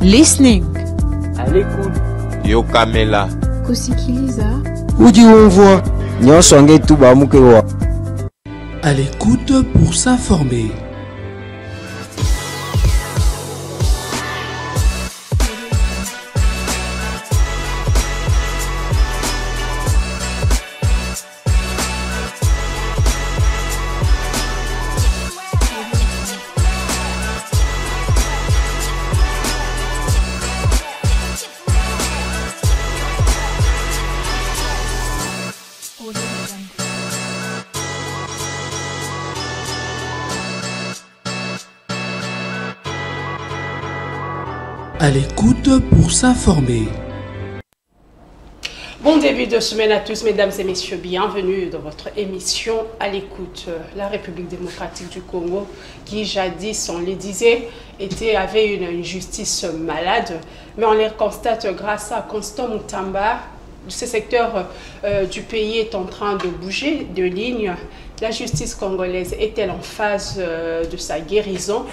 Listening. À l'écoute. Yo Kamela. Kusikiliza. Udi unvwa. Nyonsonge tuba mukewa. À l'écoute pour s'informer. À l'écoute pour s'informer. Bon début de semaine à tous, mesdames et messieurs. Bienvenue dans votre émission À l'écoute. La République démocratique du Congo, qui jadis, on le disait, avait une justice malade, mais on les constate grâce à Constant Mutamba. Ce secteur du pays est en train de bouger de ligne. La justice congolaise est-elle en phase de sa guérison?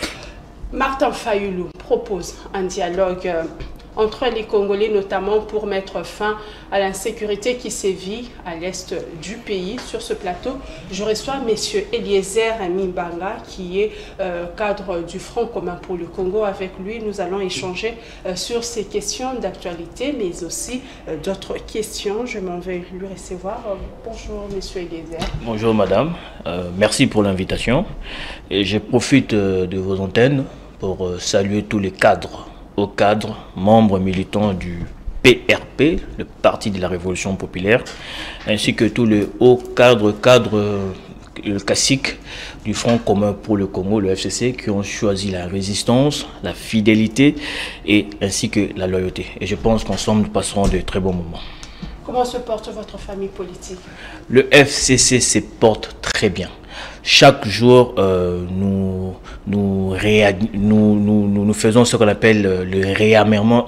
Martin Fayulu propose un dialogue entre les Congolais, notamment pour mettre fin à l'insécurité qui sévit à l'est du pays. Sur ce plateau, je reçois M. Eliezer Mimbanga, qui est cadre du Front commun pour le Congo. Avec lui, nous allons échanger sur ces questions d'actualité, mais aussi d'autres questions. Je m'en vais lui recevoir. Bonjour, M. Eliezer. Bonjour, madame. Merci pour l'invitation. Et je profite de vos antennes pour saluer tous les cadres, membres militants du PRP, le Parti de la Révolution Populaire, ainsi que tous les hauts cadres classiques du Front commun pour le Congo, le FCC, qui ont choisi la résistance, la fidélité et ainsi que la loyauté. Et je pense qu'ensemble, nous passerons de très bons moments. Comment se porte votre famille politique? Le FCC se porte très bien. Chaque jour, nous faisons ce qu'on appelle le réarmement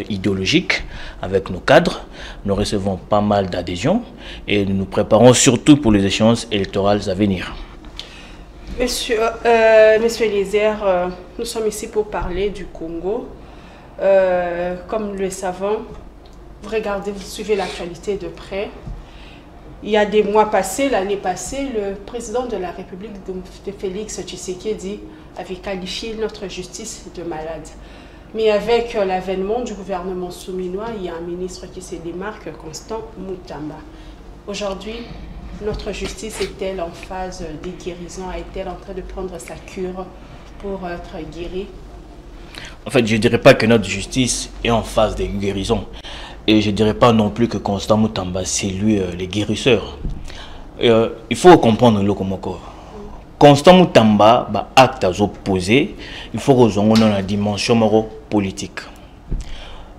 idéologique avec nos cadres. Nous recevons pas mal d'adhésions et nous nous préparons surtout pour les échéances électorales à venir. Monsieur Eliezer, nous sommes ici pour parler du Congo. Comme nous le savons, vous suivez l'actualité de près. Il y a des mois passés, l'année passée, le président de la République, Félix Tshisekedi, avait qualifié notre justice de malade. Mais avec l'avènement du gouvernement souminois, il y a un ministre qui se démarque, Constant Mutamba. Aujourd'hui, notre justice est-elle en phase de guérison? Est-elle en train de prendre sa cure pour être guérie? En fait, je ne dirais pas que notre justice est en phase de guérison. Et je ne dirais pas non plus que Constant Mutamba, c'est lui le guérisseur. Il faut comprendre le Komoko. Constant Mutamba, acte à opposer, il faut que nous ayons la dimension politique.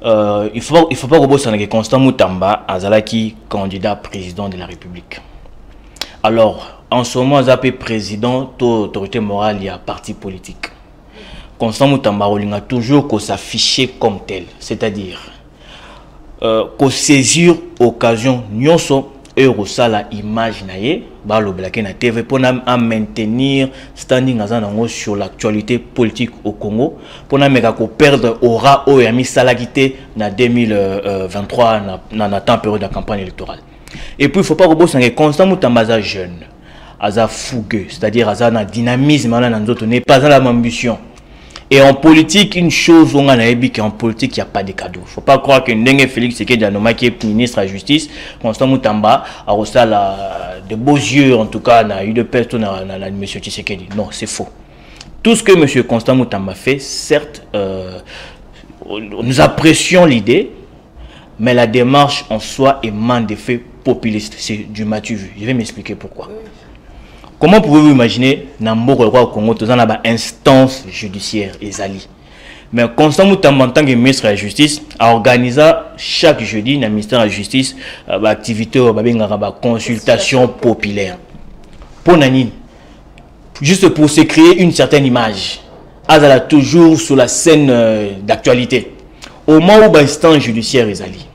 Il ne faut pas que Constant Mutamba est candidat président de la République. Alors, en ce moment, il est président de l'autorité morale, il y a parti politique. Constant Mutamba a toujours s'afficher comme tel, c'est-à-dire qu'on saisir occasion nyonso et la image naie balo blake na TV pour maintenir standing sur l'actualité politique au Congo pour na ko perdre aura au yami salagité na 2023 na temps période de campagne électorale. Et puis il faut pas que Constant Mutamba jeune aza fougueux, c'est-à-dire aza na dynamisme na nzoto n'est pas dans l'ambition. Et en politique, une chose, on a dit qu'en politique, il n'y a pas de cadeau. Il ne faut pas croire que Ndenge Félix Tshisekedi qui est ministre de la Justice, Constant Mutamba, a reçu de beaux yeux, en tout cas, a eu de personnes à M. Tshisekedi. Non, c'est faux. Tout ce que M. Constant Mutamba fait, certes, nous apprécions l'idée, mais la démarche en soi émane des faits populistes. C'est du matu vu. Je vais m'expliquer pourquoi. Comment pouvez-vous imaginer Nambo au Congo, tous en une instance judiciaire Ezali. Mais Constant Mutamba en tant que ministre de la Justice a organisé chaque jeudi dans le ministère de la Justice activité consultation populaire. Pour Nanine, juste pour se créer une certaine image, Azala toujours sur la scène d'actualité. Au moment où l'instance judiciaire Ezali,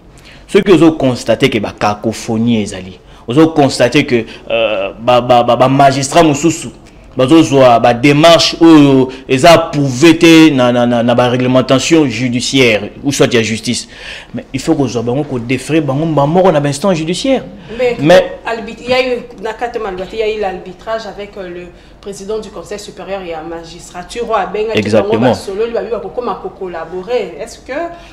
ce que vous constatez que la cacophonie Ezali. Vous avez constaté que magistrat Moussoussou, bazozwa ba démarche ou ils a prouvé na ba réglementation judiciaire ou soit la justice, mais il faut que zo bango ko défrer bango moko na instance judiciaire. Mais il y a eu il y a eu l'arbitrage avec le président du Conseil supérieur et la magistrature. Exactement. Collaborer. Est-ce que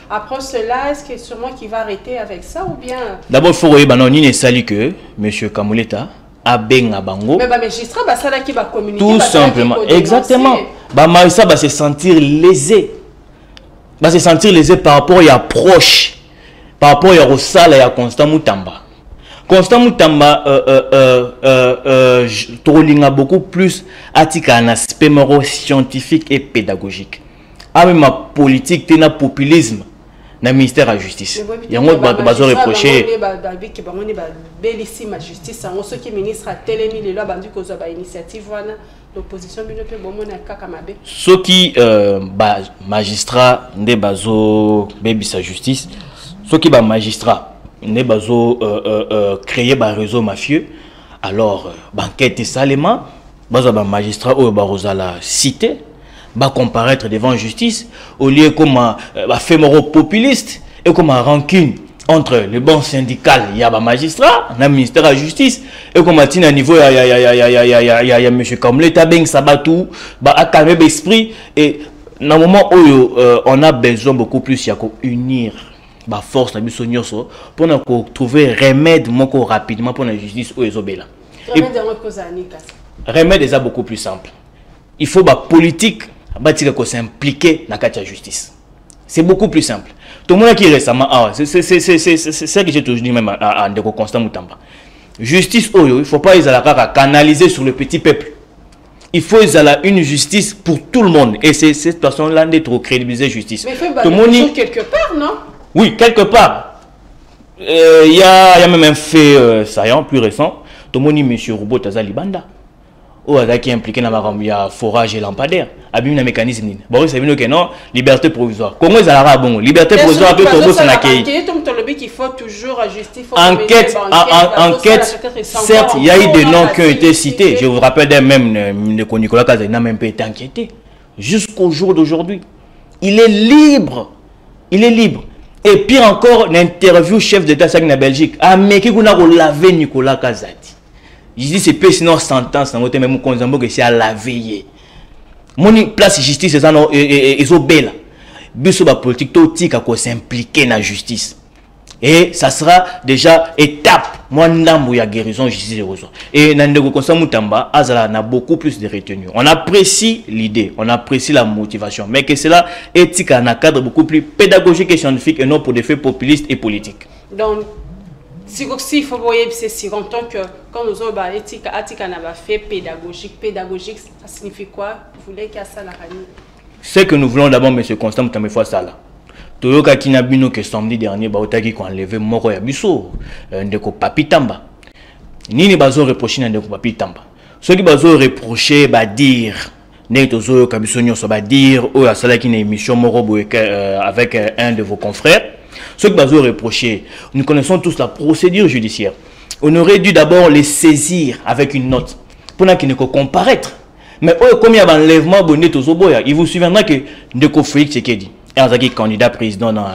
après cela, est-ce que sûrement qu'il va arrêter avec ça ou bien? D'abord, il faut que nous sali que M. Kamuleta a benga bango. Mais le magistrat ça qui va communiquer. Tout simplement. Exactement. Ça va se sentir lésé. Va se sentir lésé par rapport à l'approche, par rapport à Rosala et à Constant Moutamba. Constant Moutamba trolinga beaucoup plus atika un aspect scientifique et pédagogique. A même ma politique tena populisme na ministère de la justice. Il y a un autre bazo reproché. Justice, ceux qui ministre a télémi les lois bandu cause ba initiative wana l'opposition bino pe bomona kaka mabe. Ceux qui magistrat nde bazo bebi sa justice, ceux qui ba magistrat ne bazo créer un réseau mafieux, alors banquette salement bazo ba magistrat ou ba rosala cité ba comparaître devant justice au lieu comme fait moro populiste et comme rancune entre les bons syndicats il y a ba magistrat na ministère de la justice et comme à niveau il y a monsieur Kamuleta beng sabatou ba a calmer l'esprit et dans le moment où on a besoin beaucoup plus il y a qu'à unir ba force na biso nyonso pour na ko trouver remède moko rapidement pour la justice ou ezobela. Remède est beaucoup plus simple. Il faut ba politique ba tika ko s'impliquer na la justice. C'est beaucoup plus simple. Tout le monde qui récemment c'est ça que j'ai toujours dit même à Ndeko Constant Moutamba. Justice oyo, il faut pas ils à canaliser sur le petit peuple. Il faut une justice pour tout le monde et c'est cette personne là d'être crédibiliser justice. Mais il faut monde quelque part, non? Oui, quelque part. Il y a même un fait saillant, plus récent. Tout le monde dit M. Roubaud Tazali Banda. Ou qui est impliqué dans le forage et lampadaire. Abîme le mécanisme. Bon, c'est bien que non, liberté provisoire. Comment ils ont bon? Liberté provisoire, tout le monde s'en accueille. Il faut toujours justice. Enquête, certes, il y a eu des noms qui ont été cités. Je vous rappelle même que Nicolas Kazay n'a même pas été inquiété. Jusqu'au jour d'aujourd'hui. Il est libre. Il est libre. Et pire encore, l'interview chef d'État en Belgique. Ah, mais qui a lavé Nicolas Kazadi. Je dis c'est peu sinon sentence dans votre même Konzambo que c'est à laver. Mon place justice c'est ça non et bella. Biso ba politique to tika ko s'impliquer dans la justice. Et ça sera déjà étape moi ndambo ya guérison justice et Ndeko Constant Moutamba azala na beaucoup plus de retenue. On apprécie l'idée, on apprécie la motivation, mais que cela éthique dans un cadre beaucoup plus pédagogique et scientifique et non pour des faits populistes et politiques. Donc si il faut voir c'est si longtemps que quand nous avons éthique n'a fait pédagogique ça signifie quoi? Vous voulez qu'il y a ça la famille? Ce que nous voulons d'abord M. Constant Moutamba fois ça là. Toyoka Kinabino que samedi dernier baotaki ko enlevé moko ya biso Ndeko Papi Tamba. Nini bazo reprocher Ndeko Papi Tamba. Ceux qui bazo reprocher ba dire Netozo Kabiso nyonso ba dire o ya sala ki na émission moko avec un de vos confrères. Ceux qui bazo reprocher, nous connaissons tous la procédure judiciaire. On aurait dû d'abord les saisir avec une note pour qu'ils ne comparaître. Mais comme il y a un enlèvement bonnet aux oboya, il vous souviendra que Ndeko Félix Tshisekedi est candidat président dans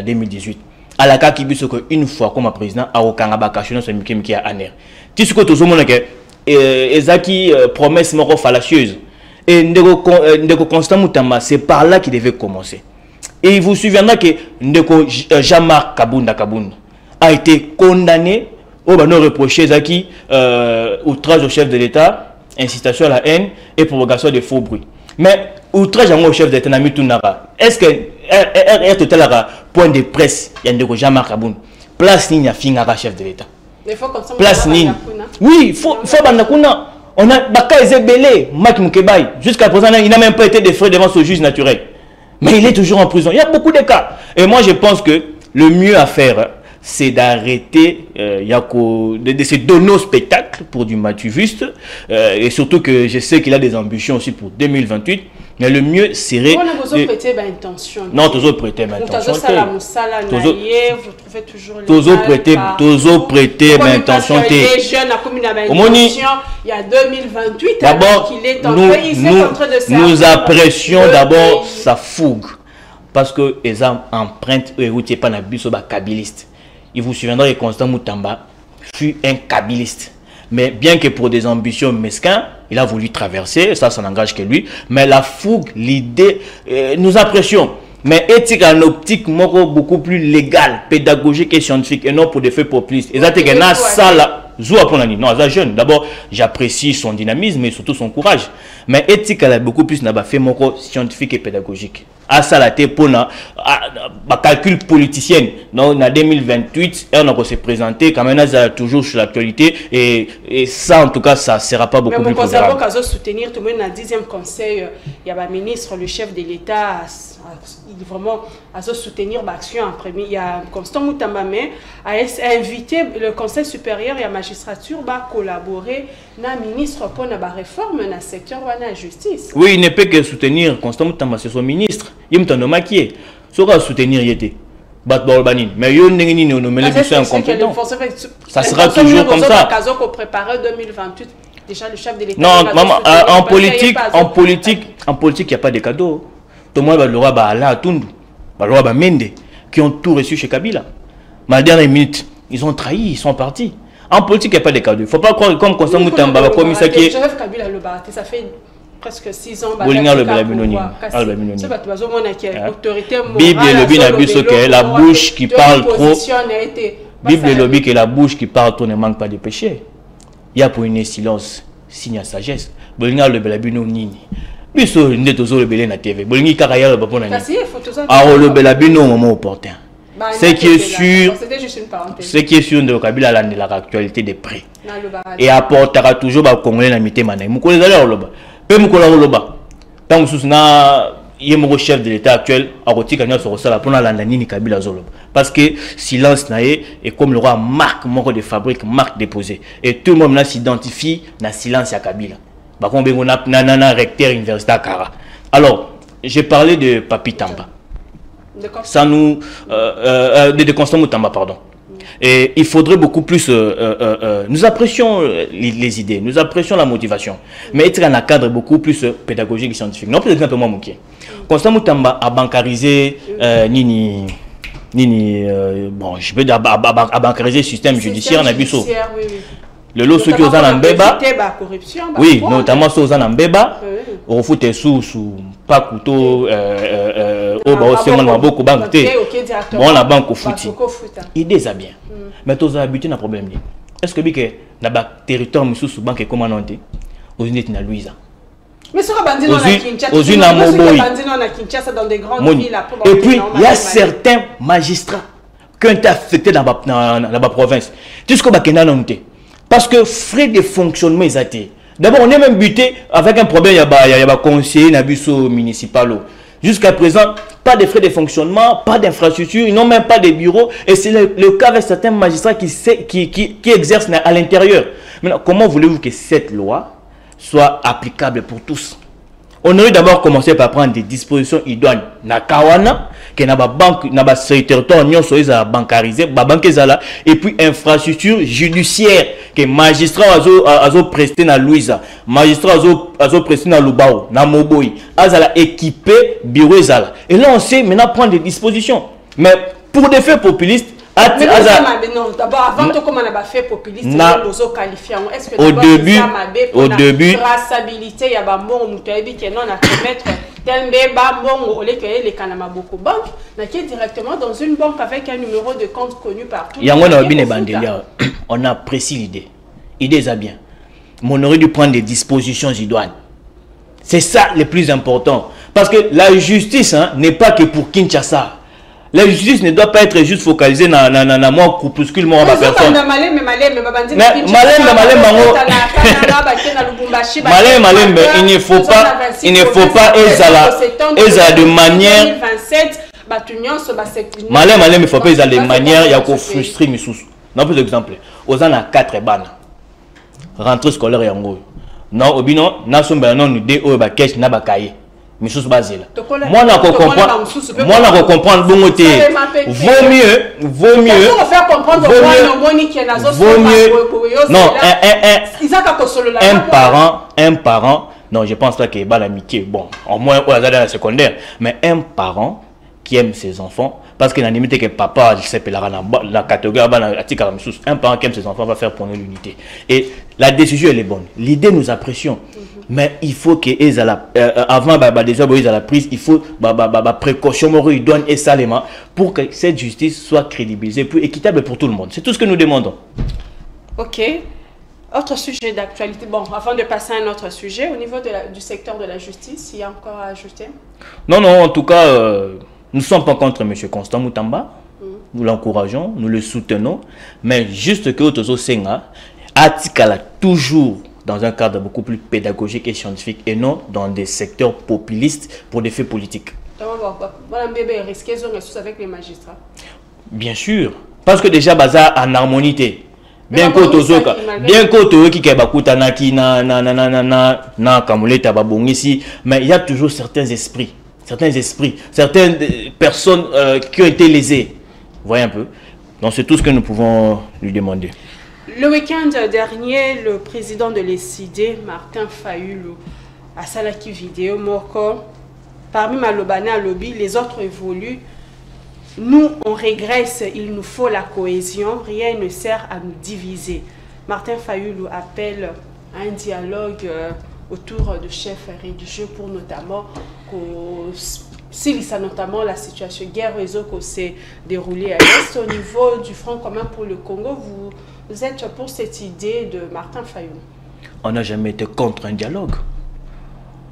2018. À la CAQ, une fois comme président, à Okangaba Kachino, c'est Miki à Aner. Tu sais que tout le monde Ezaki promesse moro fallacieuse. Et Ndeko Constant Moutamba, c'est par là qu'il devait commencer. Et il vous souviendra que Ndeko Jean-Marc Kabunda a été condamné au bano reproché Zaki outrage au chef de l'État, incitation à la haine et propagation de faux bruits. Mais outrage au chef de l'État, est-ce que est total point de presse il y a Ndeko Jean-Marc Kabunda place ni fingara chef de l'État. Place ni. Oui, faut bandakuna. On a baka ezebele Mike Mukebai jusqu'à présent il n'a même pas été déféré devant ce juge naturel. Mais il est toujours en prison. Il y a beaucoup de cas. Et moi, je pense que le mieux à faire, c'est d'arrêter de se donner au spectacle pour du matuviste, et surtout que je sais qu'il a des ambitions aussi pour 2028. Mais le mieux serait... On a besoin de prêter intention. Non, toujours prêter intention. Vous trouvez toujours prêter intention. Les jeunes a comme une intention, il y a 2028, d'abord, nous apprécions d'abord sa fougue. Parce que les empreintes et routiers pas kabiliste. Il vous souviendra que Constant Moutamba fut un kabiliste. Mais bien que pour des ambitions mesquins, il a voulu traverser, ça n'engage que lui. Mais la fougue, l'idée, nous apprécions. Mais éthique en optique, beaucoup plus légale, pédagogique et scientifique, et non pour des faits populistes. Et ça, non, jeune. D'abord, j'apprécie son dynamisme et surtout son courage. Mais éthique, elle a beaucoup plus fait scientifique et pédagogique. À ça, la pour calcul politicien. Donc, en 2028, on a se présenter quand même toujours sur l'actualité. Et ça, en tout cas, ça ne sera pas beaucoup plus favorable. Mais soutenir tout le monde dans le 10e conseil, il y a un ministre, le chef de l'État, il vraiment à soutenir l'action en premier. Il y a Constant Moutamba a invité le conseil supérieur et la magistrature à collaborer avec le ministre pour la réforme dans le secteur de la justice. Oui, il ne peut que soutenir Constant Moutamba, c'est son ministre. Il me maquillé. Sera soutenir Yété. Mais il y a un incompétent. Ça sera toujours comme ça. Pour préparer 2028, déjà le chef de l'État. Non, maman, en politique, il n'y a pas de cadeaux. Tout le monde va l'aura à Tundu, va Mende, qui ont tout reçu chez Kabila. Mais à la dernière minute, ils ont trahi, ils sont partis. En politique, il n'y a pas de cadeaux. Il ne faut pas croire que comme Constant Moutamba, comme ça qui est. Kabila ça fait presque 6 ans. Bible et le la bouche qui parle trop. Bible et lobby que la bouche qui parle trop ne manque pas de péché. Il y a pour une silence, signe à sagesse. Bolinga le belabino nini. Biso ndetozo le belé na TV. Bolingi karaya le bapona nini. Le belabino au moment opportun. Ce qui est sûr, ce qui est sûr de Kabila l'actualité de près. Et apportera toujours ba Congolais na mité manai. Mukole zala oloba. Pe mukola oloba. Tant susna yemoko chef de l'État actuel a roti kanya sur ça pour la nini Kabila zoloba. Parce que silence naé et comme le roi marque moko de fabrique marque déposée et tout le monde s'identifie na silence à Kabila. Ba kombe na recteur universitaire Kara. Alors, j'ai parlé de Papi Tamba. Ça nous de Constant Moutamba, pardon. Et il faudrait beaucoup plus nous apprécions les idées, nous apprécions la motivation, mais être dans un cadre beaucoup plus pédagogique et scientifique. Non, par exemple, moi Mouké. Constant Moutamba a bancarisé bon, je peux dire à bancariser le système judiciaire en Abisso. Le lot ceux qui ont en Mbeba, oui, notamment ceux qui ont en Mbeba, au foot sous pas couteau, au bas aussi on a beaucoup banque, bon la banque au foot, il est bien, mais tous habitués à problème. Est-ce que bien que dans territoire monsieur sous banque est commandé, aux unités na Louisa. Mais ce bandit dans des grandes villes. Et puis il y a certains magistrats qui ont été affectés dans la province. Tout ce qu'on va connaître. Parce que frais de fonctionnement, ils été. D'abord, on est même buté avec un problème, il y a un conseiller Nabusso municipal. Jusqu'à présent, pas de frais de fonctionnement, pas d'infrastructure, ils n'ont même pas de bureaux. Et c'est le cas avec certains magistrats qui exercent à l'intérieur. Maintenant, comment voulez-vous que cette loi soit applicable pour tous? On aurait d'abord commencé par prendre des dispositions idoines. Na Kawana, que na banque, na territoire, nous sommes bancarisés, banque zala, et puis infrastructure judiciaire, que magistrat azo presté na Louisa, magistrat azo presté na Lubao, na Moboi, azala équipé bureau zala. Et là on sait maintenant prendre des dispositions. Mais pour des faits populistes, d'abord, avant de comment on a fait populiste, est-ce que au début, traçabilité, il y a un bon moutoyebi qui non à mettre tel bon au lieu que les Kanama beaucoup banque, qui est directement dans une banque avec un numéro de compte connu par tout. On apprécie l'idée. L'idée est bien. Mais on aurait dû prendre des dispositions idoines. C'est ça le plus important. Parce que la justice n'est pas que pour Kinshasa. La justice ne doit pas être juste focalisée dans moi groupuscule moi ma personne. Il ne faut pas ezala de manière Malais, il ne faut pas les manières, il y a qu'on frustrer mes sous. Non, plus d'exemple. Aux ans à 4 bannes. Rentrée scolaire et en gros. Non, au binon, n'a son non nous dé au bakesh n'a pas caillé. Mais sous basile. Moi, n'a pas comprendre. Moi, n'a pas comprendre bon côté. Vaut mieux. Vaut mieux. Non, un parent. Non, je pense pas qu'il y ait pas l'amitié. Bon, au moins, on a dans la secondaire. Mais un parent qui aime ses enfants, parce qu'il y a une limite que papa, je sais pas, la catégorie, un parent qui aime ses enfants va faire prendre l'unité. Et la décision, elle est bonne. L'idée nous apprécions. Mais il faut que avant déjà la prise, il faut précaution ils donnent et salement pour que cette justice soit crédibilisée, plus équitable pour tout le monde. C'est tout ce que nous demandons. Ok. Autre sujet d'actualité. Bon, avant de passer à un autre sujet, au niveau du secteur de la justice, il y a encore à ajouter? Non, en tout cas, nous ne sommes pas contre M. Constant Moutamba. Nous l'encourageons, nous le soutenons. Mais juste que Otozo Senga, Atikala toujours dans un cadre beaucoup plus pédagogique et scientifique et non dans des secteurs populistes pour des faits politiques. Avec les magistrats. Bien sûr, parce que déjà baza en harmonité. Bien que mais il y a toujours certaines personnes qui ont été lésées. Vous voyez un peu. Donc c'est tout ce que nous pouvons lui demander. Le week-end dernier, le président de l'ECD, Martin Fayulu, a salaki vidéo moko. Parmi Malobane et Lobby, les autres évoluent. Nous, on régresse, il nous faut la cohésion, rien ne sert à nous diviser. Martin Fayulu appelle à un dialogue autour de chefs religieux pour notamment s'il y a notamment la situation guerre réseau qui s'est déroulée à l'Est. Au niveau du Front commun pour le Congo, vous êtes pour cette idée de Martin Fayulu? On n'a jamais été contre un dialogue.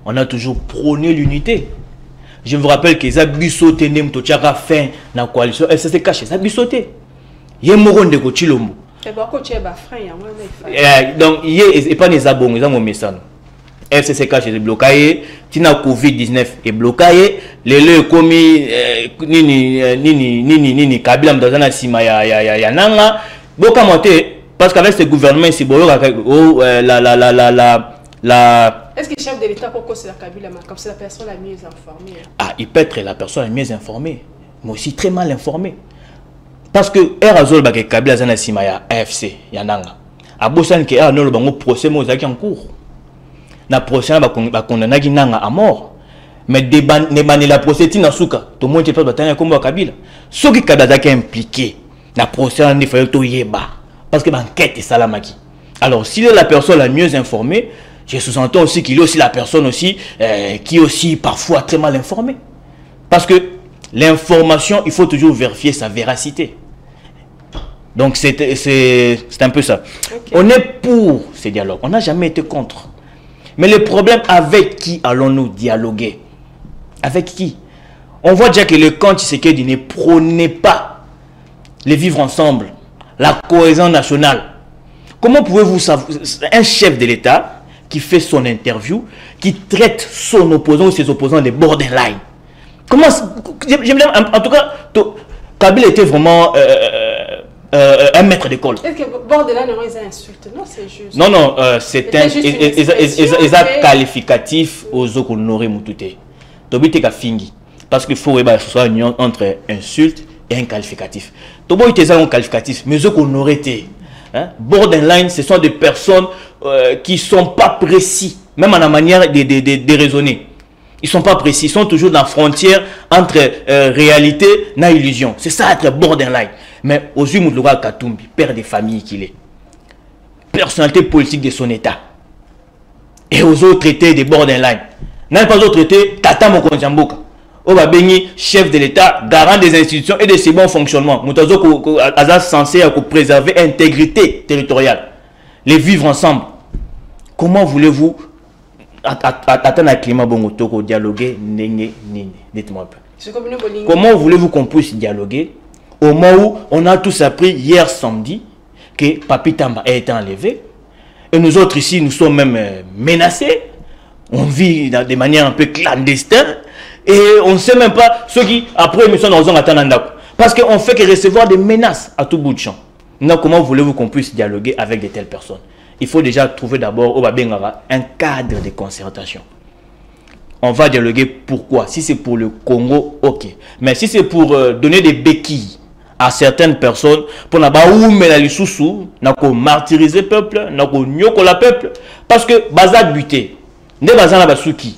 On a toujours prôné l'unité. Je vous rappelle que ça bisoté nem to tchaka fin na coalition et ça s'est caché ça bisoté. Yé moron de kochilombo. Donc et pas les abonnés ça mon message. FCC caché est bloqué, tina Covid-19 est bloqué, les le commis nini Kabila mdazana sima ya nanga boka monter parce qu'avec ce gouvernement c'est boyo Est-ce que le chef de l'État c'est la Kabila comme c'est la personne la mieux informée? Ah, il peut être la personne la mieux informée, mais aussi très mal informée. Parce que Erazol Baké Kabila Zana Simaya AFC Yananga. A Bossan qui a un bango procès Mozaki en cours. Na procès ba condamné Nanga à mort. Mais ne la procès Tina Souka, tout le monde est pas bataille comme Kabila. Ceux qui Kabila qui impliqué na procès en effet to yeba parce que l'enquête est salamaki. Alors s'il est la personne la mieux informée, je sous-entends aussi qu'il est aussi la personne aussi qui est aussi parfois très mal informée. Parce que l'information, il faut toujours vérifier sa véracité. Donc c'est un peu ça. Okay. On est pour ces dialogues. On n'a jamais été contre. Mais le problème, avec qui allons-nous dialoguer? Avec qui? On voit déjà que le camp Tshisekedi ne prônait pas les vivre ensemble, la cohésion nationale. Comment pouvez-vous savoir un chef de l'État qui fait son interview, qui traite son opposant ou ses opposants de borderline? Comment en tout cas, Kabila était vraiment un maître d'école. Est-ce que borderline est un insulte? Non, c'est juste. Non, c'est un qualificatif aux autres honorés Moutouté. Tobite ka fingi. Parce qu'il faut que ce soit une union entre insulte et un qualificatif. Tobo était un qualificatif, mais eux qu'on aurait été. Borderline, ce sont des personnes qui ne sont pas précis, même en la manière de raisonner. Ils ne sont pas précis, ils sont toujours dans la frontière entre réalité et illusion. C'est ça être borderline. Mais aux yeux de Louga Katumbi, père de famille qu'il est, personnalité politique de son État, et aux autres traités de borderline, n'a pas d'autres traités, Tata Mokonjamboka. Oba Bengi, chef de l'État, garant des institutions et de ses bons fonctionnements. Moutazo censé préserver l'intégrité territoriale. Les vivre ensemble. Comment voulez-vous attendre un climat bon pour dialoguer? Dites-moi un peu. Comment voulez-vous qu'on puisse dialoguer au moment où on a tous appris hier samedi que Papi Tamba a été enlevé et nous autres ici nous sommes même menacés. On vit de manière un peu clandestine. Et on ne sait même pas ceux qui, après l'émission, nous ont attendu. Parce qu'on fait que recevoir des menaces à tout bout de champ. Donc, comment voulez-vous qu'on puisse dialoguer avec de telles personnes? Il faut déjà trouver d'abord un cadre de concertation. On va dialoguer pourquoi? Si c'est pour le Congo, ok. Mais si c'est pour donner des béquilles à certaines personnes, pour martyriser le peuple, le peuple, parce que Bazak buté, ne Bazana Basuki.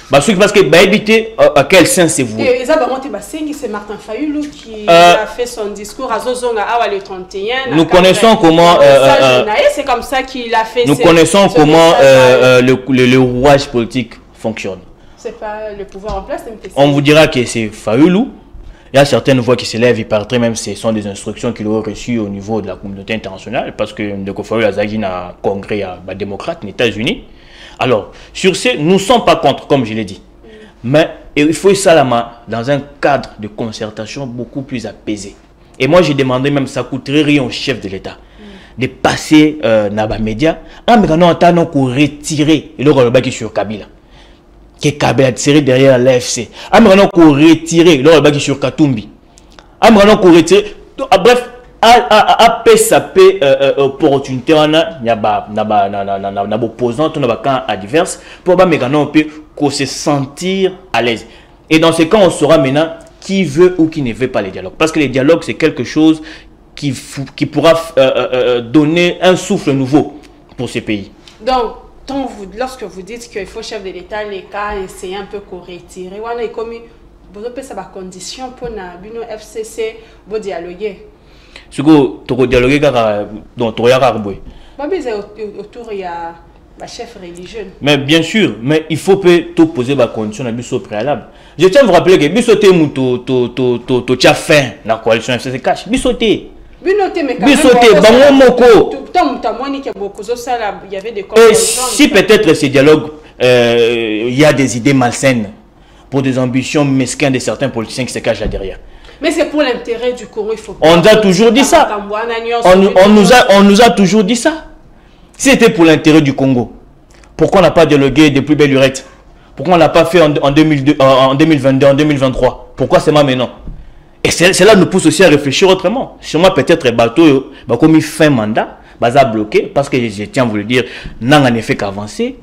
Parce que éviter à quel sens c'est vous. C'est Martin Fayulu qui a fait son discours à Zozonga le 31. Nous connaissons comment. C'est comme ça qu'il a fait. Nous connaissons comment le rouage politique fonctionne. C'est pas le pouvoir en place. On vous dira que c'est Fayulu. Il y a certaines voix qui s'élèvent, il paraîtrait même que ce sont des instructions qu'il aurait reçues au niveau de la communauté internationale, parce que Ndeko Fayulu Azagi a un congrès à démocrate aux États-Unis. Alors, sur ce, nous ne sommes pas contre, comme je l'ai dit. Mais il faut ça dans un cadre de concertation beaucoup plus apaisé. Et moi, j'ai demandé même, ça coûterait rien au chef de l'État de passer dans les médias. Mais quand on entend qu'on retirer le qui sur Kabila. Que Kabila a tiré derrière l'AFC. Mais quand on retirer le qui sur Katumbi. Mais quand on retirer. Bref. A PSAP opportunité on a na opposant on a camp adverse pour qu'on se sentir à l'aise. Et dans ce cas on saura maintenant qui veut ou qui ne veut pas les dialogues, parce que les dialogues c'est quelque chose qui pourra donner un souffle nouveau pour ces pays. Donc lorsque vous dites qu'il faut chef de l'État les cas essayer un peu qu'on retirer on a comme vous avez ça condition pour na bino FCC vous dialoguer. Ce que tu dialogues dans ton autour il y a un chef religieux. Mais bien sûr, mais il faut tout poser la condition à biso préalable. Je tiens à vous rappeler que biso té tu as faim la coalition FCC cash. Biso té. Et si peut-être ces dialogues, il y a des idées malsaines pour des ambitions mesquines de certains politiciens qui se cachent là derrière. Mais c'est pour l'intérêt du Congo, il faut pas. On a toujours dit ça. On nous a toujours dit ça. Si c'était pour l'intérêt du Congo, pourquoi on n'a pas dialogué des plus belles lurettes? Pourquoi on n'a pas fait en 2022, en 2023? Pourquoi c'est maintenant? Et cela nous pousse aussi à réfléchir autrement. Sûrement peut-être bateau, comme il fait un mandat, a bloqué, parce que je tiens à vous le dire, n'a en effet qu'avancé.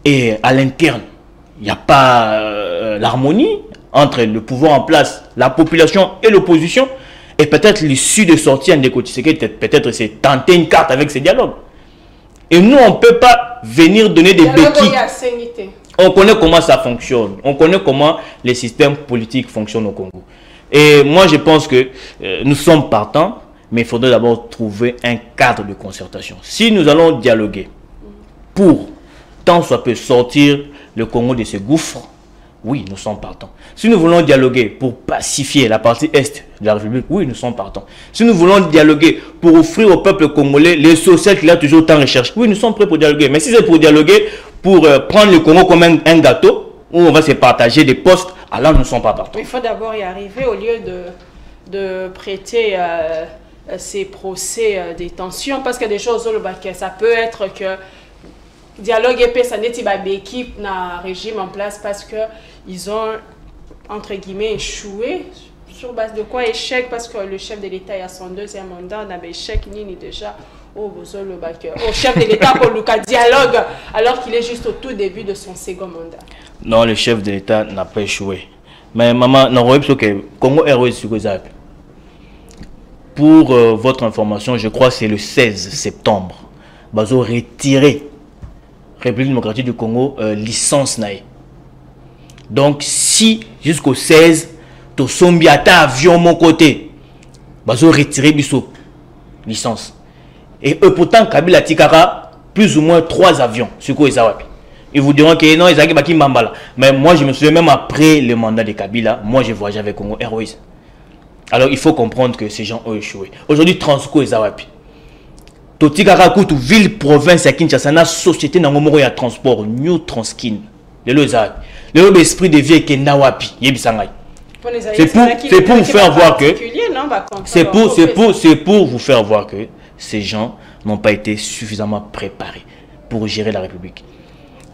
Et à l'interne, il n'y a pas l'harmonie entre le pouvoir en place, la population et l'opposition. Et peut-être l'issue de sortie des côtés, peut-être c'est tenter une carte avec ces dialogues. Et nous, on ne peut pas venir donner des béquilles. On connaît comment ça fonctionne. On connaît comment les systèmes politiques fonctionnent au Congo. Et moi, je pense que nous sommes partants, mais il faudrait d'abord trouver un cadre de concertation. Si nous allons dialoguer pour tant soit peut sortir le Congo de ce gouffre, oui, nous sommes partants. Si nous voulons dialoguer pour pacifier la partie est de la République, oui, nous sommes partants. Si nous voulons dialoguer pour offrir au peuple congolais les social qu'il a toujours tant recherché, oui, nous sommes prêts pour dialoguer. Mais si c'est pour dialoguer, pour prendre le Congo comme un gâteau, où on va se partager des postes, alors nous ne sommes pas partants. Il faut d'abord y arriver au lieu de prêter ces procès des tensions, parce qu'il y a des choses où ça peut être que dialogue épais, ça n'est pas l'équipe n'a régime en place parce que ils ont entre guillemets échoué. Sur base de quoi échec? Parce que le chef de l'État a son deuxième mandat, n'a échec ni déjà au chef de l'État pour le dialogue alors qu'il est juste au tout début de son second mandat. Non, le chef de l'État n'a pas échoué. Mais maman, non, que Congo Airways sur pour votre information, je crois que c'est le 16 septembre. Bazo retiré République démocratique du Congo licence naïe. Donc si jusqu'au 16 to sombiata avion mon côté bazo retirer biso licence et pourtant Kabila tikara plus ou moins 3 avions sur quoi Ezawapi. Ils vous diront que non Ezaki baki Mambala, mais moi je me souviens même après le mandat de Kabila, moi je voyageais avec Congo Airways. Alors il faut comprendre que ces gens ont échoué. Aujourd'hui Transco Ezawapi. Totikara kutu ville province à Kinshasa na société na ngomoro ya transport New Transkin. Le esprit de vie est nawapi yebisangai. C'est pour vous faire voir que c'est pour vous faire voir que ces gens n'ont pas été suffisamment préparés pour gérer la République.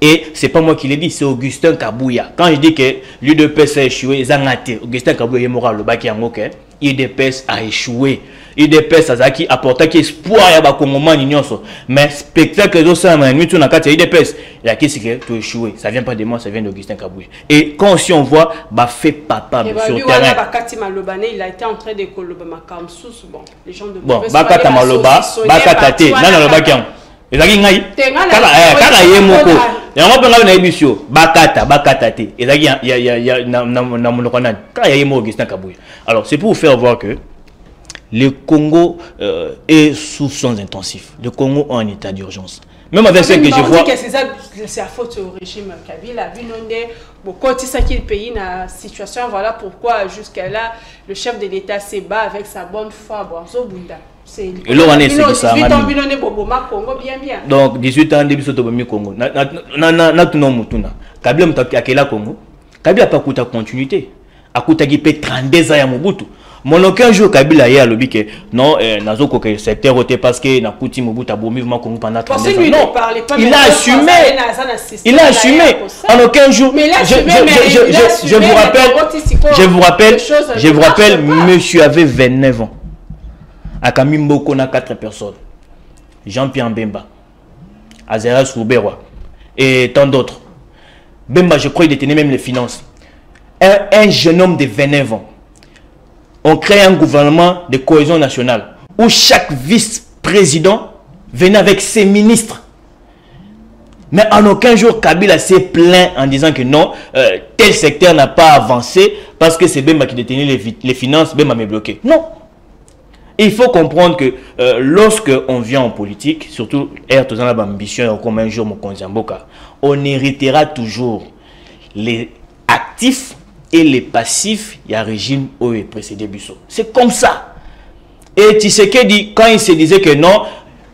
Et c'est pas moi qui l'ai dit, c'est Augustin Kabouya. Quand je dis que l'UDPS a échoué, Augustin Kabouya est moral, le bac qui l'UDPS a échoué. UDPS a apporté espoir à Bakongomani. Mais spectacle de ça, UDPS, il a qui c'est que tu as échoué. Ça vient pas de moi, ça vient d'Augustin Kabouya. Et quand aussi on voit, fait papa sur le terrain. Il a été en train de colober Makamsous. Bon, les gens de bon, Bakata Maloba, Bakata Te, Nana Lobakian. Et là, il y a alors, c'est pour vous faire voir que le Congo est sous soins intensifs. Le Congo est en état d'urgence. Même avec ce que je vois. C'est la faute au régime Kabila. Quand il pays dans la situation, voilà pourquoi jusqu'à là, le chef de l'État se bat avec sa bonne foi. Et là, on est 18 ans, donc 18 ans, début de Congo. Kabila Congo. Kabila n'a pas coûté continuité. A coûté 32 ans à Mobutu. Mon aucun jour Kabila y a lobby que non, nazo ko secteur voté parce que na coûté Mobutu a beau mouvement Congo pendant 32 ans. Non, il a assumé. Il a assumé. En aucun jour. Je vous rappelle, monsieur avait 29 ans. À Kamimboko, on a 4 personnes. Jean-Pierre Bemba, Azera Souberwa et tant d'autres. Bemba, je crois qu'il détenait même les finances. Un jeune homme de 29 ans. On crée un gouvernement de cohésion nationale où chaque vice-président venait avec ses ministres. Mais en aucun jour, Kabila s'est plaint en disant que non, tel secteur n'a pas avancé parce que c'est Bemba qui détenait les finances, Bemba m'est bloqué. Non. Il faut comprendre que lorsque on vient en politique, surtout comme un jour on héritera toujours les actifs et les passifs. Il y a un régime où il précédé Bissot. C'est comme ça. Et Tshisekedi, quand il se disait que non,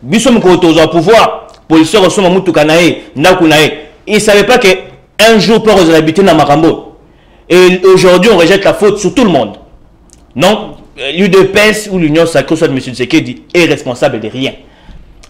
Bissot au pouvoir, policiers ressemblent à Moutoukanae, Nakunae, il ne savait pas qu'un jour peut habiter dans Marambo. Et aujourd'hui, on rejette la faute sur tout le monde. Non. L'UDPS ou l'Union sacrée, soit de M. Tshisekedi, est responsable de rien.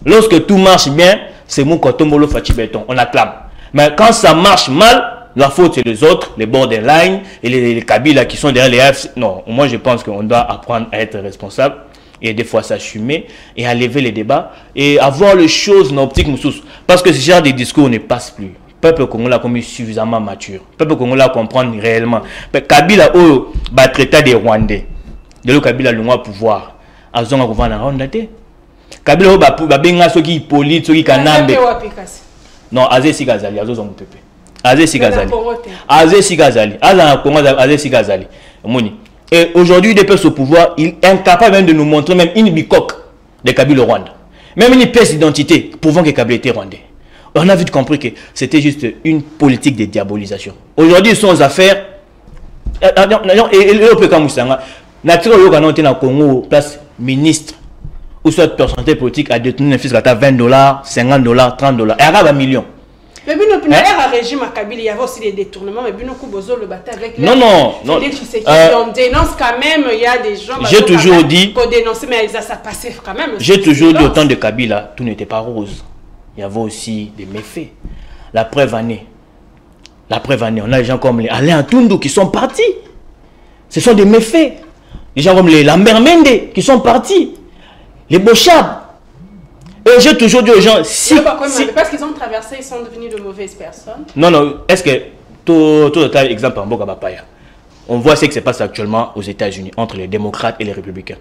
Lorsque tout marche bien, c'est mon Kotombolo Fachi Béton, on acclame. Mais quand ça marche mal, la faute c'est les autres, les borderline et les Kabila qui sont derrière les AFC. Non, moi je pense qu'on doit apprendre à être responsable et des fois s'assumer et à lever les débats et avoir les choses dans l'optique moussous. Parce que ce genre de discours ne passe plus. Peuple congolais comme suffisamment mature. Peuple congolais comprendre réellement. Mais Kabila va traiter des Rwandais. De l'eau Kabila le moins pouvoir. Azonga gouverne en Rwanda. Kabila va benga ceux qui politent, ceux qui kanambe. Non, Azé Sigazali, Azo Zongo Pepe. Azé Sigazali. Azé Sigazali. Azé Sigazali. Et aujourd'hui, des personnes au pouvoir, il est incapable même de nous montrer même une bicoque de Kabila au Rwanda. Même une pièce d'identité, prouvant que Kabila était rwandais. On a vite compris que c'était juste une politique de diabolisation. Aujourd'hui, ils sont aux affaires. Et le PK Moussanga. Naturellement, quand on est au Congo, place ministre ou soit personnalité politique a détenu un fils à $20, $50, $30, et arabe à millions. Mais le régime à Kabila, il y avait aussi des détournements, mais Bozo le battait avec non. On dénonce quand même, il y a des gens j'ai toujours dit pour dénoncer, mais ça passait quand même. J'ai toujours dit au temps de Kabila, tout n'était pas rose. Il y avait aussi des méfaits. La preuve année, on a des gens comme les Alain Tundu qui sont partis. Ce sont des méfaits. Les gens comme les Lambert Mende qui sont partis. Les Bochab. Et j'ai toujours dit aux gens, parce qu'ils ont traversé, ils sont devenus de mauvaises personnes. Non, est-ce que, tout exemple en Bogabapaya, on voit ce qui se passe actuellement aux États-Unis entre les démocrates et les républicains.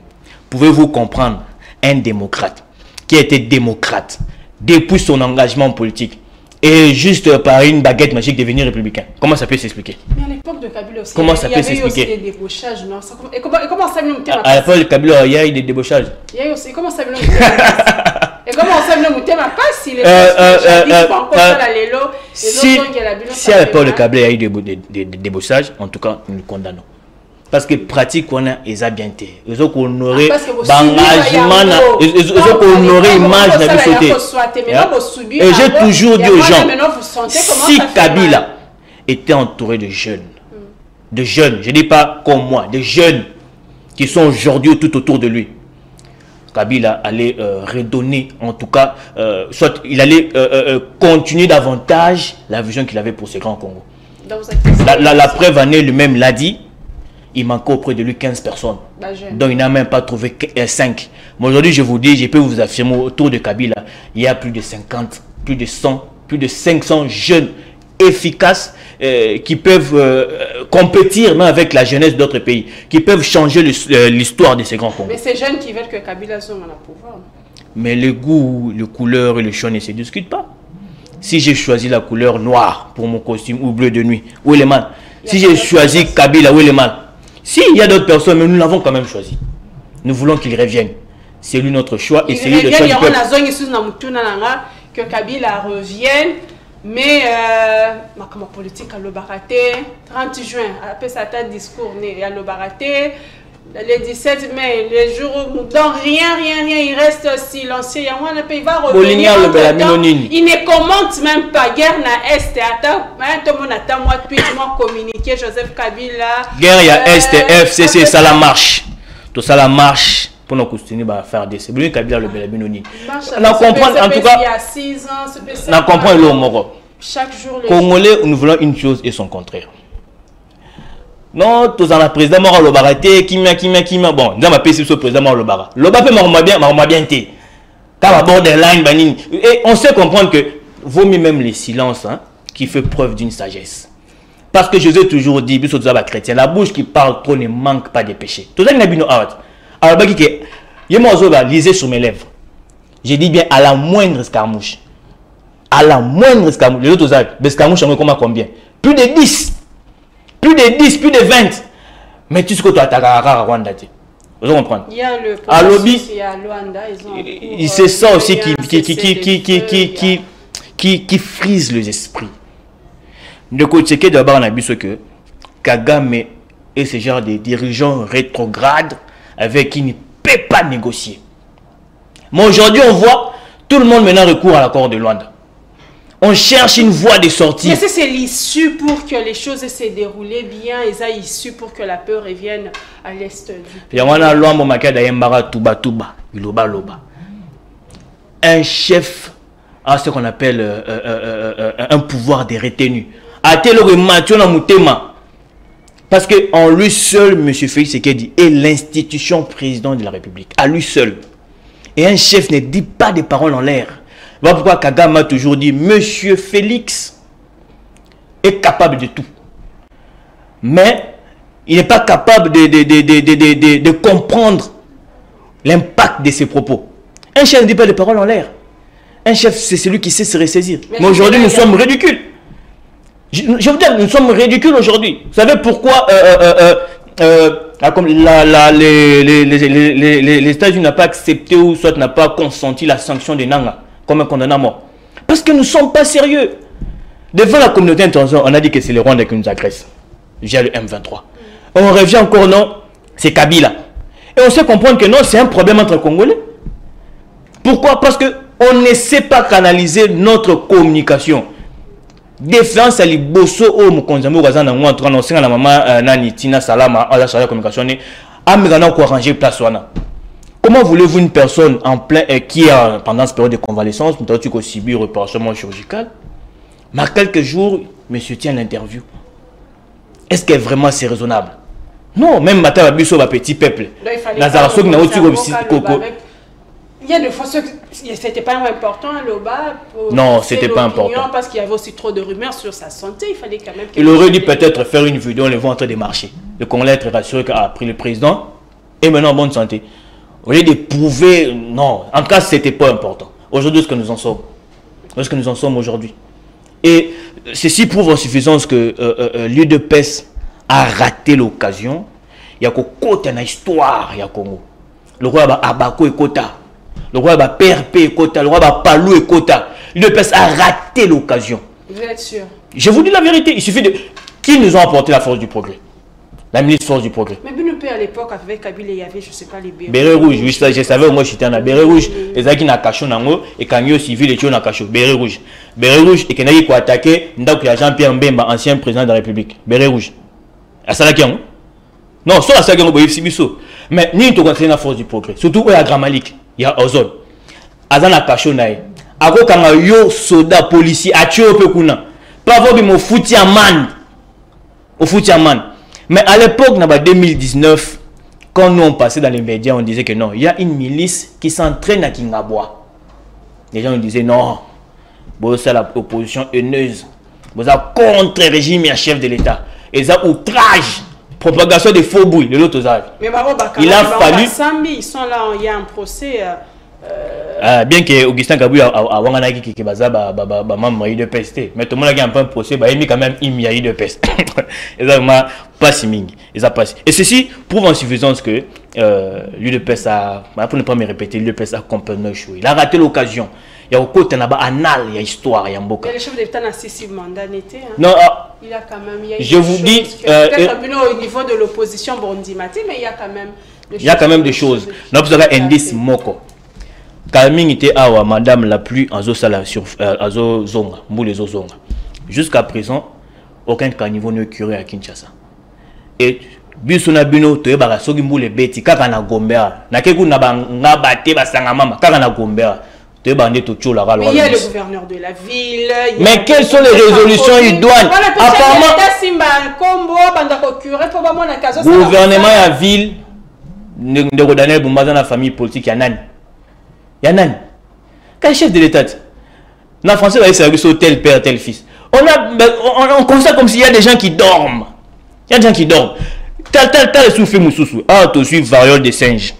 Pouvez-vous comprendre un démocrate qui a été démocrate depuis son engagement politique et juste par une baguette magique devenir républicain? Comment ça peut s'expliquer? Mais à l'époque de Kabila aussi, comment ça peut s'expliquer? Il y avait aussi des débauchages, non? Et comment ça vient à l'époque de Kabila, il y a eu des débauchages. Il y a eu aussi, comment ça vient et comment ça vient si à l'époque de Kabila, il y a eu des débauchages, en tout cas, nous condamnons. Parce que pratique on a ils a bien été ils ont honoré engagement ils ont honoré image de la société. Et j'ai toujours dit aux gens, si Kabila était entouré de jeunes, je dis pas comme moi, des jeunes qui sont aujourd'hui tout autour de lui, Kabila allait redonner, en tout cas, soit il allait continuer davantage la vision qu'il avait pour ce grand Congo. La preuve en est, lui-même l'a dit, il manquait auprès de lui 15 personnes. Donc il n'a même pas trouvé 5. Mais aujourd'hui, je vous dis, je peux vous affirmer, autour de Kabila, il y a plus de 50, plus de 100, plus de 500 jeunes efficaces qui peuvent compétir même avec la jeunesse d'autres pays, qui peuvent changer l'histoire de ces grands Congos. Mais ces jeunes qui veulent que Kabila soit à la pouvoir. Mais le goût, le couleur et le choix ne se discutent pas. Si j'ai choisi la couleur noire pour mon costume ou bleu de nuit, où est le mal? Si j'ai choisi Kabila, où est le mal? Si, il y a d'autres personnes, mais nous l'avons quand même choisi. Nous voulons qu'il revienne. C'est lui notre choix et c'est lui le choix du peuple. Que Kabila revienne, mais ma politique à l'Obaraté, 30 juin, après ça discours à l'Obaraté, le 17 mai, les jours où donc rien, il reste silencieux, il va revenir, il ne commente même pas, guerre na Est, tout le monde attend moi depuis moi communiqué, Joseph Kabila. Guerre ya Est, FCC, ça la marche, tout ça la marche. Pour nous continuer à faire des séries, Kabila le Belabinoni. On comprend en tout cas. Il y a 6 ans, on comprend le Moro. Chaque jour, les Congolais, nous voulons une chose et son contraire. Non, tous en la président Moro Lobaraté, Kimia. Bon, nous avons appelé ce président Moro Lobara. Lobapé m'a bien été. Car à bord des lignes, banini. Et on sait comprendre que vaut mieux même les silences qui fait preuve d'une sagesse. Parce que je vous ai toujours dit, puis surtout chrétien, la bouche qui parle trop ne manque pas de péché. Tout ça, il n'y a pas. Alors, lisez sur mes lèvres. J'ai dit bien à la moindre escarmouche. À la moindre escarmouche. Les autres escarmouches, on combien? Plus de 10. Plus de 10, plus de 20. Mais tu sais que tu as ta Rwanda. Vous comprenez? Il y a le processus, il y a Luanda. C'est ça aussi qui frise les esprits. De côté, d'abord, on a vu ce que Kagame et ce genre de dirigeants rétrogrades avec qui il ne peut pas négocier. Mais aujourd'hui, on voit tout le monde maintenant recourt à l'accord de Luanda. On cherche une voie de sortie. Mais c'est l'issue pour que les choses se déroulent bien. Et ça, l'issue pour que la paix revienne à l'est du pays. Un chef a ce qu'on appelle un pouvoir de retenue. Parce qu'en lui seul, M. Félix Tshisekedi est l'institution président de la République. À lui seul. Et un chef ne dit pas des paroles en l'air. Voilà pourquoi Kagame a toujours dit, M. Félix est capable de tout. Mais il n'est pas capable de comprendre l'impact de ses propos. Un chef ne dit pas des paroles en l'air. Un chef, c'est celui qui sait se ressaisir. Mais aujourd'hui, nous sommes ridicules. Je veux dire, nous sommes ridicules aujourd'hui. Vous savez pourquoi les États-Unis n'ont pas accepté ou soit n'ont pas consenti la sanction de Nanga comme un condamné à mort? Parce que nous ne sommes pas sérieux. Devant la communauté internationale, on a dit que c'est le Rwanda qui nous agresse. J'ai le M23. On revient encore, non, c'est Kabila. Et on sait comprendre que non, c'est un problème entre Congolais. Pourquoi? Parce qu'on ne sait pas canaliser notre communication. Défense à l'Iboso au Mukonzambo Gazana ou entre annoncer à la maman Nani Tina Salama à la charge communication à Megana pour arranger place wana. Comment voulez-vous une personne en plein qui est pendant cette période de convalescence, nous avons subi une opération chirurgicale, mais quelques jours, monsieur tient l'interview. Est-ce que vraiment c'est raisonnable? Non, même matin à Bisso va petit peuple. Nazaraso qui n'a aucun il y a des fois, c'était pas important le bas. Non, c'était pas important. Parce qu'il y avait aussi trop de rumeurs sur sa santé. Il fallait quand même. Il aurait dû peut-être faire une vidéo, on les voit en train de marcher. Le Congolais est très rassuré qu'a pris le président et maintenant en bonne santé. Au lieu de prouver, non, en tout cas, c'était pas important. Aujourd'hui, ce que nous en sommes. Ce que nous en sommes aujourd'hui. Et ceci prouve en suffisance que l'UDPS a raté l'occasion. Il y a côté dans l'histoire, il y a Congo. Le roi Abako et Kota. Le roi va PRP et Kota, le roi va Palou et Kota. L'UDPS a raté l'occasion. Vous êtes sûr? Je vous dis la vérité. Il suffit de... Qui nous a apporté la force du progrès? La ministre force du progrès. Mais Binopé à l'époque, avec Kabila, il y avait, je ne sais pas, les bérets. Bérets rouges, oui, je savais, moi j'étais en béret rouge. Les gens qui n'ont pas caché, et quand ils ont civil, ils ont caché. Béret rouge. Béret rouge, et quand ils ont attaqué, Jean-Pierre Mbemba, ancien président de la République. Béret rouge. À Salakian? Non, soit à Salakian, mais ni tu connais la force du progrès. Surtout à Gramalik. ya ozone azana kasho nae ako kanga yo soda policier atio pe kuna pas vobi mo fouti amande au fouti amande mais à l'époque na 2019 quand nous on passait dans les médias on disait que non il y a une milice qui s'entraîne à Kingaboa les gens disaient non bon c'est la opposition haineuse bon ça contre le régime et chef de l'État et ça outrage propagation des faux bruits de l'autre âge. Il a fallu. Ils sont là, il y a un procès. Bien que Augustin Kabou a wanganaki qui baza membre de PST, mais tout le monde a un peu un procès, il a quand même il de PST. Exactement, pas si ming. Et ceci prouve en suffisance que l'UDPS a, pour ne pas me répéter, l'UDPS a complètement échoué. Il a raté l'occasion. Il y a au côté anal, il y a histoire, il y a un beau. Le chef d'État n'a 6 mandats n'était. Non, il a quand même. Je vous dis. Au niveau de l'opposition bondimati, mais il y a quand même. Il y a quand même des choses. Nous avons un indice moko. Kalming était à madame la pluie en zosala sur zonga, moule zonga. Jusqu'à présent, aucun caniveau ne curé à Kinshasa. Et bisuna bino to yeba soki moule beti kaka na gombea. Na keku na banga bate basanga mama kaka na gombea. Mais il y a le gouverneur de la ville. Mais quelles sont les résolutions idoines? Apparemment, gouvernement et la ville de Daniel Boumba dans la famille politique, il y a Nani. Quel chef de l'État? Dans le français, il y a tel père, tel fils. On constate comme s'il y a des gens qui dorment. Il y a des gens qui dorment. Tel souffle moussoussou. Ah, tu suis variole des singes.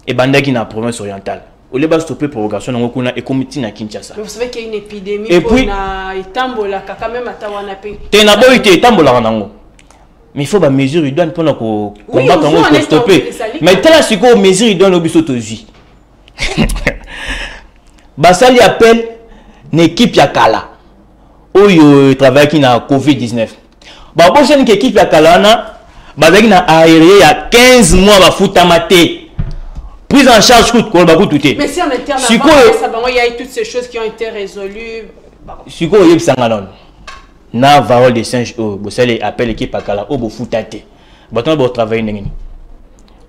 Et Bandaki dans la province orientale. Au lieu de stopper prorogation, on a un comité à Kinshasa. Mais vous savez qu'il y a une épidémie. Et puis, mais il faut des mesures idoines pour combattre, pour stopper. Mais tel est que mesures idoines au biseau tozi. Basali appelle une équipe Yakala. Où il travaille qui na Covid-19. Bah, pour cette équipe Yakala, Basali na aéré il y a 15 mois à foutre maté. Prise en charge coûte quoi tout est. Mais si en interne il y a eu toutes ces choses qui ont été résolues. Si quoi il sangalon. Na varole des singes au Bossel appelle l'équipe à Kala au Bofoutate. Maintenant bon travailler n'engini.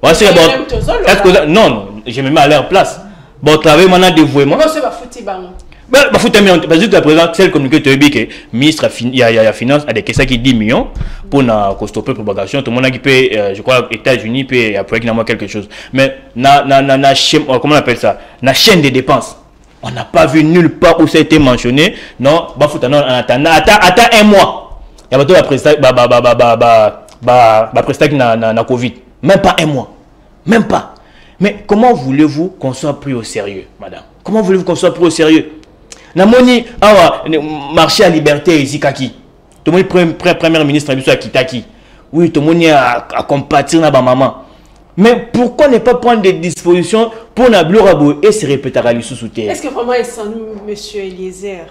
Voici bon. Non, je me mets à leur place. Bon travail maintenant dévouement. Moi c'est ba fouti bango. Bah foutu mais parce que la présidente celle communiqué te dit que ministre il y a finance a des caisses qui 10 millions pour na stopper propagation tout le monde qui peut je crois États-Unis peut après qu'il y a quelque chose mais na chaîne comment on appelle ça na chaîne de dépenses on n'a pas vu nulle part où ça a été mentionné non bah foutu non attends un mois il y a pas la prestation prestation na Covid même pas un mois même pas mais comment voulez-vous qu'on soit pris au sérieux madame comment voulez-vous qu'on soit pris au sérieux Namoni awa marché à liberté Zikaki. Tout le monde premier ministre à Kitaki. Oui, tout le monde a compatir na ba maman. Mais pourquoi ne pas prendre des dispositions pour na blurabo et se répéter à l'issue terre? Est-ce que vraiment ils sont monsieur Eliezer?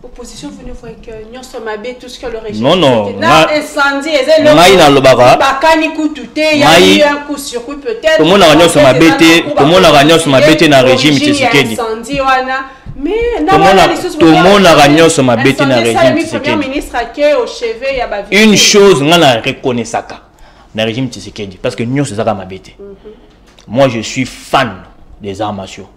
Opposition venez voir que nous sommes abé tout ce que le régime. Non. Na incendie et na lobara. Bakani kututé, il y a eu un coup sur coup peut-être. Tout le monde a gagné sur ma bêté, tout le monde a gagné sur ma bêté dans le régime Tshisekedi. Mais tout le monde a gagné sur ma bêté dans le régime Tshisekedi. Une chose, on a reconnu ça dans le régime Tshisekedi parce que nous c'est ça ma bêté. Moi je suis fan des arts martiaux.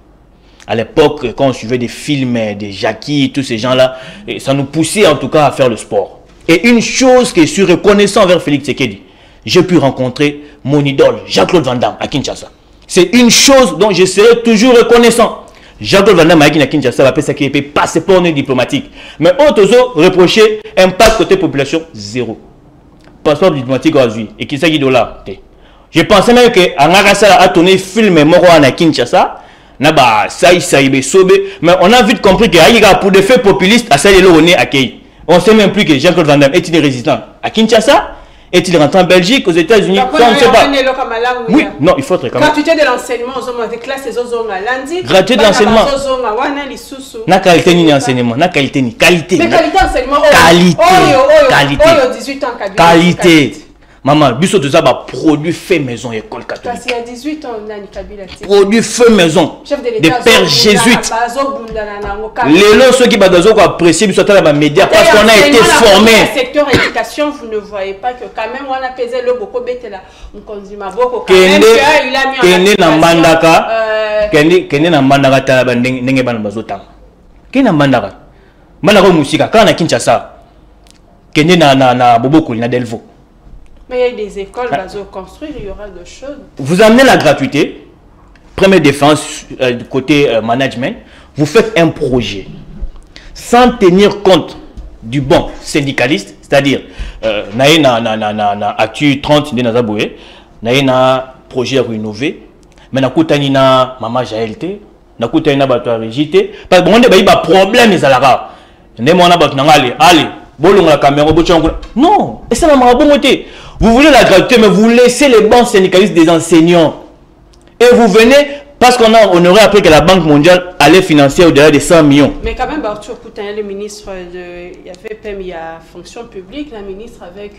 À l'époque, quand on suivait des films, des Jackie, tous ces gens-là, ça nous poussait en tout cas à faire le sport. Et une chose que je suis reconnaissant envers Félix Tshisekedi, j'ai pu rencontrer mon idole, Jean-Claude Van Damme, à Kinshasa. C'est une chose dont je serai toujours reconnaissant. Jean-Claude Van Damme à Kinshasa, va ça qui est passeport diplomatique. Mais autres reprocher impact côté population, zéro. Passeport diplomatique à Zui. Et qui s'agit de là. Je pensais même que Angarasa a tourné film Moro à Kinshasa. Mais on a vite compris que pour des faits populistes, on ne sait même plus que Jean-Claude Van Damme est-il résistant à Kinshasa, est-il rentré en Belgique, aux États-Unis, on ne sait pas. Oui, non, il faut être quand même. Gratuité de l'enseignement, avec classe et lundi. Gratuité de l'enseignement. Na qualité ni enseignement, na qualité ni qualité. Mais qualité enseignement. Qualité. Qualité. 18 ans, qualité. Maman, biso de ça va produit fait maison école catholique. Parce qu'il y a 18 ans, on a une Kabila. Produit fait maison. Chef de des l'État. pères jésuites. Les lots ceux qui va apprécier biso dans les médias parce qu'on a été formé. Dans le secteur éducation, vous ne voyez pas que quand même on a pesé le beaucoup bête là. On consomme beaucoup. Quand même il a mis en Mandaka. Kende na Mandaka tala ndenge bana bazotanga. Kende na Mandaka. Mandaka musika quand na Kinshasa. Kende na Bobokoli na Delvaux. Mais il y a des écoles qui vont construire, il y aura de choses. Vous amenez la gratuité, première défense du côté management, vous faites un projet sans tenir compte du bon syndicaliste, c'est-à-dire, na actu 30 de Nazaboué, na projet à rénover, mais na koutani na maman Jaëlte, na koutani na bato à régiter, parce que bon, on a des problèmes, les alara. Ne m'en a pas allez. La caméra, non, et ça m'a bon côté. Vous voulez la gratuité, mais vous laissez les banques syndicalistes des enseignants. Et vous venez, parce qu'on aurait appris que la Banque mondiale allait financer au-delà de 100 millions. Mais quand même, Arthur Poutin, le ministre il y avait PEM, il y a fonction publique, la ministre avec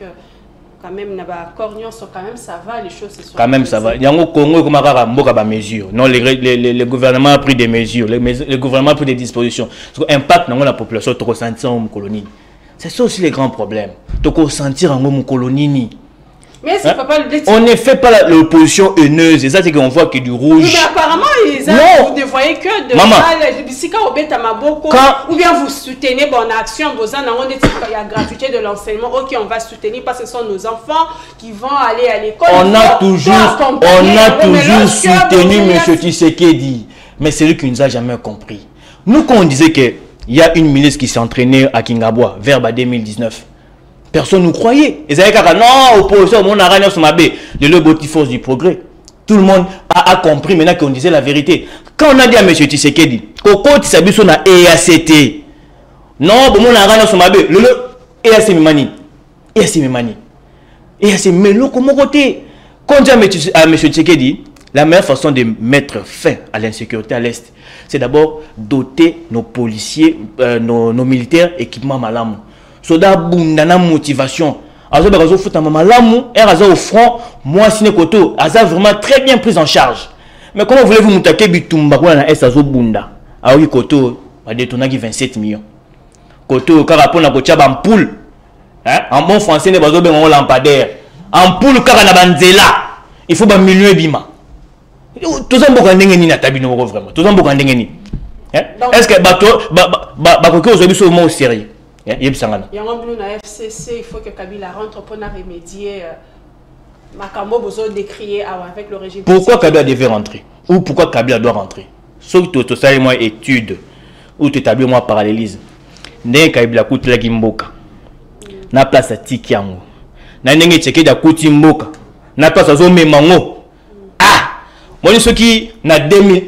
quand même, quand même ça va, les choses se sont. Quand même ça va. Il y a un Congo qui a des mesures. Non, le gouvernement a pris des mesures, le gouvernement a pris des dispositions. Impact dans la population, trop senti en colonie. C'est ça aussi les grands problèmes. De consentir en colonie. Mais c'est pas le on ne fait pas l'opposition haineuse. Et ça, c'est qu'on voit que du rouge. Mais apparemment, vous ne voyez que de ou bien vous soutenez bonne action. Il y a gratuité de l'enseignement. Ok, on va soutenir parce que ce sont nos enfants qui vont aller à l'école. On a toujours soutenu M. Tshisekedi. Mais c'est lui qui ne nous a jamais compris. Nous, quand on disait que il y a une milice qui s'est entraînée à Kingabwa, vers 2019. Personne ne nous croyait. Et ça non, opposition, on a gagné sur ma baie. De l'oboti force du progrès. Tout le monde a compris maintenant qu'on disait la vérité. Quand on a dit à M. Tshisekedi, Koko Tisabiso na EACT. Non, on a gagné sur ma baie. Le EAC Mimani. EAC Mimani. EAC Melo, comment côté. Quand on dit à M. Tshisekedi, la meilleure façon de mettre fin à l'insécurité à l'Est, c'est d'abord doter nos policiers, nos militaires, équipements malamu. Soda bundana motivation. Azo bagazo futa malamu, au front, moi sine koto, aza vraiment très bien pris en charge. Mais comment voulez-vous moutake bitumba kwa na est azo bunda? Aoui koto, a détonné 27 millions. Koto, karapona kocha bampoule. En bon français, ne bazo bengo lampadaire. Ampoule kaka na banzela. Il faut ba million bima. Tout ça beaucoup ndengeni na tabino vraiment. Tout ça beaucoup ndengeni. Est-ce que bakoki aujourd'hui sur au sérieux? Il y a un FCC, il faut que Kabila rentre pour remédier Makambo besoin d'écrire avec le régime. Pourquoi Kabila devait rentrer? Ou pourquoi Kabila doit rentrer? Sauf que tu as moi étude ou tu établis moi parallélisme. Né Kabila coûte la Gimboka. Na place à Tikiango. Na nenge tcheke da kuti mboka. Na place à Zome Mango. Moi, ceux qui, en 2001,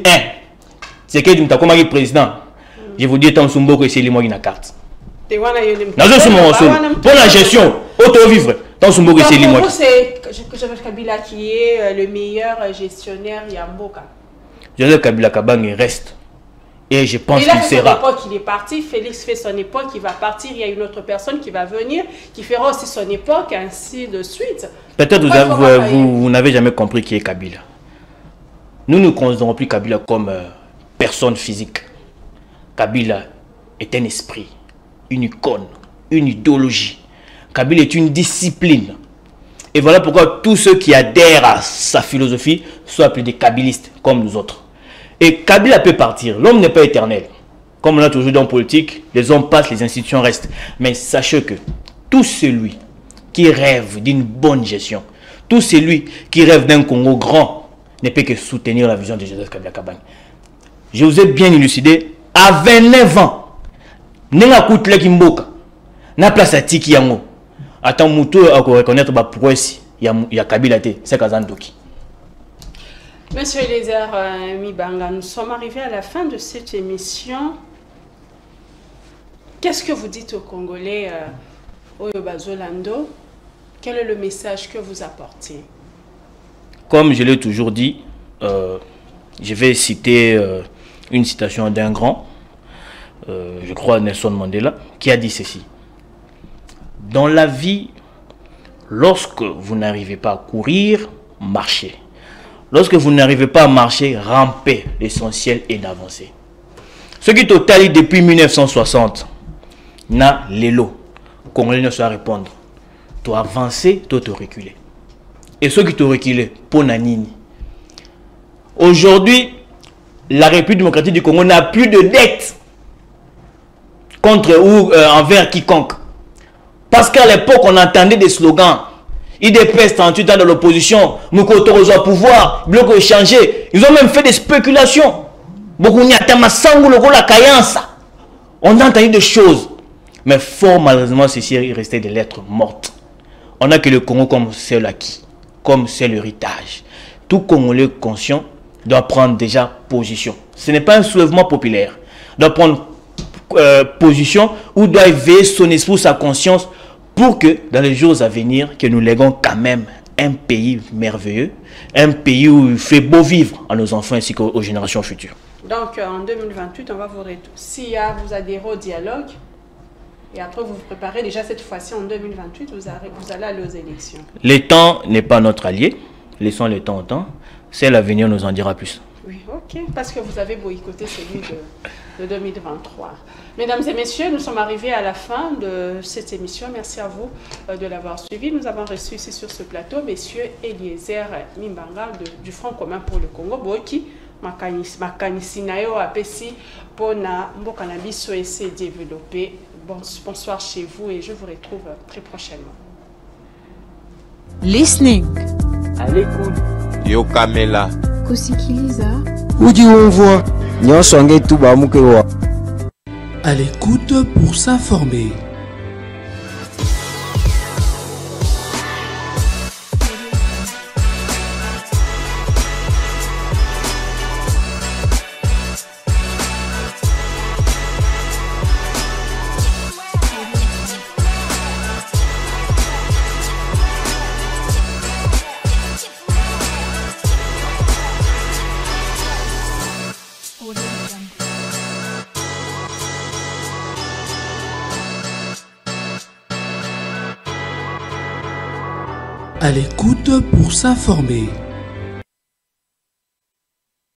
c'est que tu as comme président, je vous dis, tant que c'est moi qui na carte. Pour la gestion, auto-vivre, tant que c'est moi. C'est Kabila qui est le meilleur gestionnaire Yamboka. Joseph Kabila Kabang reste. Et je pense qu'il sera. Il est parti, Félix fait son époque, il va partir, il y a une autre personne qui va venir, qui fera aussi son époque, ainsi de suite. Peut-être vous n'avez jamais compris qui est Kabila. Nous ne considérons plus Kabila comme personne physique. Kabila est un esprit, une icône, une idéologie. Kabila est une discipline. Et voilà pourquoi tous ceux qui adhèrent à sa philosophie sont appelés des kabilistes, comme nous autres. Et Kabila peut partir. L'homme n'est pas éternel. Comme on a toujours dans la politique, les hommes passent, les institutions restent. Mais sachez que tout celui qui rêve d'une bonne gestion, tout celui qui rêve d'un Congo grand, ne peut que soutenir la vision de Joseph Kabila Kabang. Je vous ai bien élucidé. À 29 ans, Nenga Koutla Kimboka, na place à Tiki Yango. Attends, Moutou à reconnaître ma prouesse, il y a Kabila Té, c'est Kazandoki. Monsieur Eliezer Mibanga, nous sommes arrivés à la fin de cette émission. Qu'est-ce que vous dites aux Congolais, au Bazolando? Quel est le message que vous apportez? Comme je l'ai toujours dit, je vais citer une citation d'un grand, je crois Nelson Mandela, qui a dit ceci. Dans la vie, Lorsque vous n'arrivez pas à courir, marchez. Lorsque vous n'arrivez pas à marcher, rampez. L'essentiel est d'avancer. Ce qui totalise depuis 1960, na l'élo. Congolais ne soit répondre. Tu avancer, tu te reculer. Et ceux qui te reculent, pour Nanini. Aujourd'hui, la République démocratique du Congo n'a plus de dette contre ou envers quiconque. Parce qu'à l'époque, on entendait des slogans. IDPS 38 ans de l'opposition, nous autorisons au pouvoir, bloc échangé. Ils ont même fait des spéculations. Beaucoup n'y a la caillance. On a entendu des choses. Mais fort malheureusement, ceci est resté des lettres mortes. On a que le Congo comme c'est l'acquis, comme c'est l'héritage. Tout Congolais conscient doit prendre déjà position. Ce n'est pas un soulèvement populaire. Doit prendre position ou doit éveiller son esprit, sa conscience pour que dans les jours à venir, que nous léguons quand même un pays merveilleux, un pays où il fait beau vivre à nos enfants ainsi qu'aux générations futures. Donc en 2028, on va vous si vous adhérez au dialogue, et après vous vous préparez déjà cette fois-ci en 2028, vous allez aller aux élections. Le temps n'est pas notre allié, laissons le temps au temps, c'est l'avenir nous en dira plus. Oui, ok, parce que vous avez boycotté celui de 2023. Mesdames et messieurs, nous sommes arrivés à la fin de cette émission. Merci à vous de l'avoir suivi. Nous avons reçu ici sur ce plateau messieurs Eliezer Mimbanga du Front commun pour le Congo, Boki, makanisi na yo apesi pona mboka na biso essaie de développer. Bonsoir chez vous et je vous retrouve très prochainement. Listening. À l'écoute. Yo Kamela. Kusikiliza. Udi umvua nyonso ngetu bamukewa. À l'écoute pour s'informer. À l'écoute pour s'informer.